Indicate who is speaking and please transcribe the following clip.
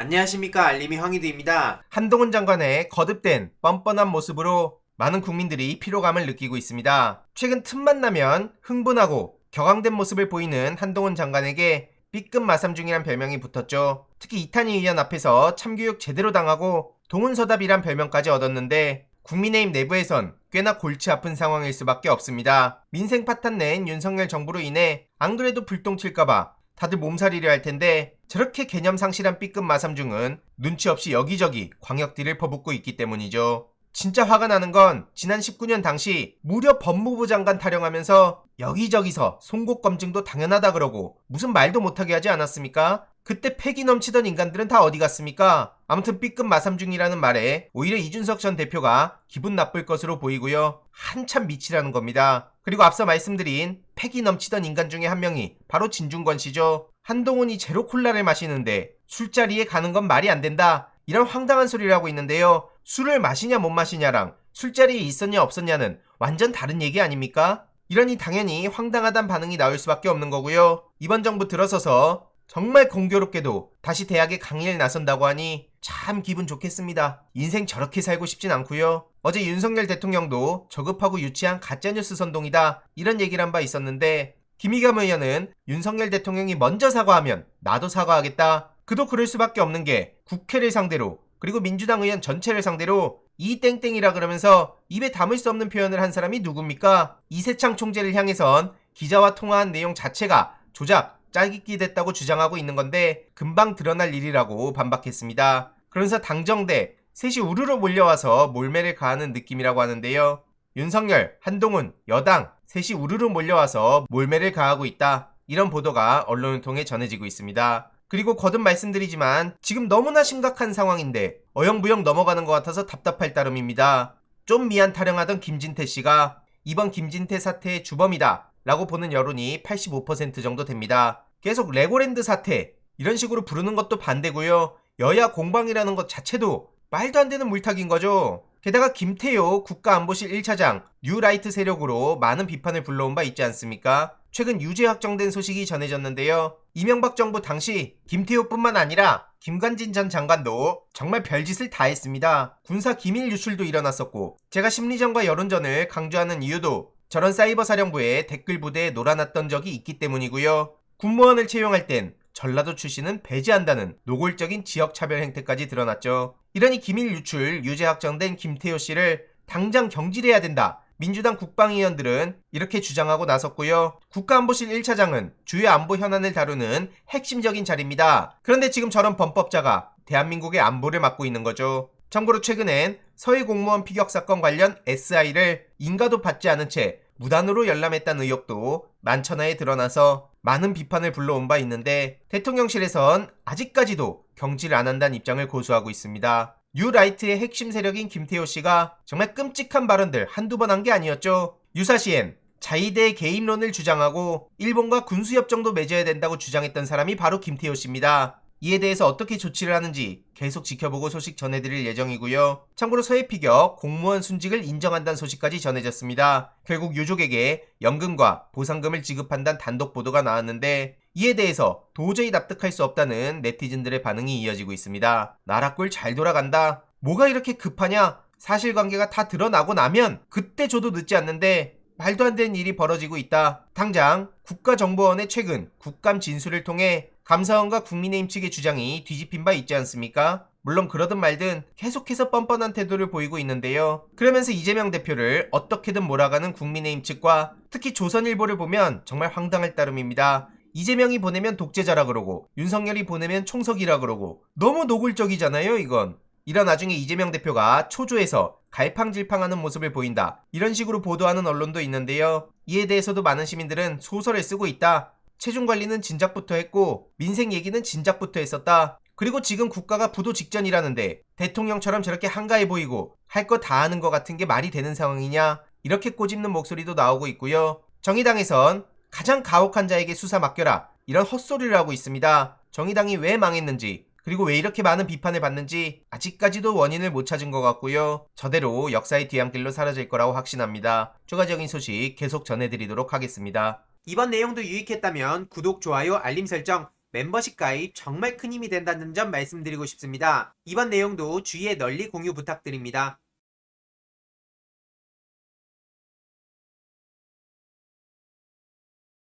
Speaker 1: 안녕하십니까, 알림이 황희두입니다.
Speaker 2: 한동훈 장관의 거듭된 뻔뻔한 모습으로 많은 국민들이 피로감을 느끼고 있습니다. 최근 틈만 나면 흥분하고 격앙된 모습을 보이는 한동훈 장관에게 B급 마삼중이란 별명이 붙었죠. 특히 이탄희 의원 앞에서 참교육 제대로 당하고 동훈서답이란 별명까지 얻었는데 국민의힘 내부에선 꽤나 골치 아픈 상황일 수밖에 없습니다. 민생 파탄 낸 윤석열 정부로 인해 안 그래도 불똥칠까봐 다들 몸살이려 할 텐데 저렇게 개념 상실한 B급 마삼중은 눈치 없이 여기저기 광역딜을 퍼붓고 있기 때문이죠. 진짜 화가 나는 건 지난 19년 당시 무려 법무부 장관 타령하면서 여기저기서 송곳 검증도 당연하다 그러고 무슨 말도 못하게 하지 않았습니까? 그때 패기 넘치던 인간들은 다 어디 갔습니까? 아무튼 B급 마삼중이라는 말에 오히려 이준석 전 대표가 기분 나쁠 것으로 보이고요. 한참 미치라는 겁니다. 그리고 앞서 말씀드린 패기 넘치던 인간 중에 한 명이 바로 진중권 씨죠. 한동훈이 제로 콜라를 마시는데 술자리에 가는 건 말이 안 된다. 이런 황당한 소리를 하고 있는데요. 술을 마시냐 못 마시냐랑 술자리에 있었냐 없었냐는 완전 다른 얘기 아닙니까? 이러니 당연히 황당하단 반응이 나올 수밖에 없는 거고요. 이번 정부 들어서서 정말 공교롭게도 다시 대학에 강의를 나선다고 하니 참 기분 좋겠습니다. 인생 저렇게 살고 싶진 않고요. 어제 윤석열 대통령도 저급하고 유치한 가짜뉴스 선동이다 이런 얘기를 한 바 있었는데 김의겸 의원은 윤석열 대통령이 먼저 사과하면 나도 사과하겠다. 그도 그럴 수밖에 없는 게 국회를 상대로 그리고 민주당 의원 전체를 상대로 이 땡땡이라 그러면서 입에 담을 수 없는 표현을 한 사람이 누굽니까? 이세창 총재를 향해선 기자와 통화한 내용 자체가 조작, 짜깁기 됐다고 주장하고 있는 건데 금방 드러날 일이라고 반박했습니다. 그러면서 당정대 셋이 우르르 몰려와서 몰매를 가하는 느낌이라고 하는데요. 윤석열, 한동훈, 여당 셋이 우르르 몰려와서 몰매를 가하고 있다. 이런 보도가 언론을 통해 전해지고 있습니다. 그리고 거듭 말씀드리지만 지금 너무나 심각한 상황인데 어영부영 넘어가는 것 같아서 답답할 따름입니다. 좀 미안 타령하던 김진태 씨가 이번 김진태 사태의 주범이다 라고 보는 여론이 85% 정도 됩니다. 계속 레고랜드 사태 이런 식으로 부르는 것도 반대고요. 여야 공방이라는 것 자체도 말도 안 되는 물타기인 거죠. 게다가 김태효 국가안보실 1차장 뉴라이트 세력으로 많은 비판을 불러온 바 있지 않습니까? 최근 유죄 확정된 소식이 전해졌는데요. 이명박 정부 당시 김태효뿐만 아니라 김관진 전 장관도 정말 별짓을 다 했습니다. 군사 기밀 유출도 일어났었고 제가 심리전과 여론전을 강조하는 이유도 저런 사이버 사령부의 댓글 부대에 놀아났던 적이 있기 때문이고요. 군무원을 채용할 땐 전라도 출신은 배제한다는 노골적인 지역차별 행태까지 드러났죠. 이러니 기밀 유출 유죄 확정된 김태효 씨를 당장 경질해야 된다. 민주당 국방위원들은 이렇게 주장하고 나섰고요. 국가안보실 1차장은 주요 안보 현안을 다루는 핵심적인 자리입니다. 그런데 지금 저런 범법자가 대한민국의 안보를 맡고 있는 거죠. 참고로 최근엔 서해 공무원 피격 사건 관련 SI를 인가도 받지 않은 채 무단으로 열람했다는 의혹도 만천하에 드러나서 많은 비판을 불러온 바 있는데 대통령실에선 아직까지도 경질 안 한다는 입장을 고수하고 있습니다. 뉴라이트의 핵심 세력인 김태효 씨가 정말 끔찍한 발언들 한두 번 한 게 아니었죠. 유사시엔 자위대 개입론을 주장하고 일본과 군수협정도 맺어야 된다고 주장했던 사람이 바로 김태효 씨입니다. 이에 대해서 어떻게 조치를 하는지 계속 지켜보고 소식 전해드릴 예정이고요. 참고로 서해 피격 공무원 순직을 인정한다는 소식까지 전해졌습니다. 결국 유족에게 연금과 보상금을 지급한다는 단독 보도가 나왔는데 이에 대해서 도저히 납득할 수 없다는 네티즌들의 반응이 이어지고 있습니다. 나라 꼴 잘 돌아간다. 뭐가 이렇게 급하냐? 사실관계가 다 드러나고 나면 그때 줘도 늦지 않는데 말도 안 되는 일이 벌어지고 있다. 당장 국가정보원의 최근 국감 진술을 통해 감사원과 국민의힘 측의 주장이 뒤집힌 바 있지 않습니까? 물론 그러든 말든 계속해서 뻔뻔한 태도를 보이고 있는데요. 그러면서 이재명 대표를 어떻게든 몰아가는 국민의힘 측과 특히 조선일보를 보면 정말 황당할 따름입니다. 이재명이 보내면 독재자라 그러고 윤석열이 보내면 총석이라 그러고 너무 노골적이잖아요 이건. 이런 와중에 이재명 대표가 초조해서 갈팡질팡하는 모습을 보인다. 이런 식으로 보도하는 언론도 있는데요. 이에 대해서도 많은 시민들은 소설을 쓰고 있다. 체중관리는 진작부터 했고 민생 얘기는 진작부터 했었다. 그리고 지금 국가가 부도 직전이라는데 대통령처럼 저렇게 한가해 보이고 할 거 다 하는 것 같은 게 말이 되는 상황이냐 이렇게 꼬집는 목소리도 나오고 있고요. 정의당에선 가장 가혹한 자에게 수사 맡겨라 이런 헛소리를 하고 있습니다. 정의당이 왜 망했는지 그리고 왜 이렇게 많은 비판을 받는지 아직까지도 원인을 못 찾은 것 같고요. 저대로 역사의 뒤안길로 사라질 거라고 확신합니다. 추가적인 소식 계속 전해드리도록 하겠습니다.
Speaker 1: 이번 내용도 유익했다면 구독, 좋아요, 알림 설정 멤버십 가입 정말 큰 힘이 된다는 점 말씀드리고 싶습니다. 이번 내용도 주위에 널리 공유 부탁드립니다.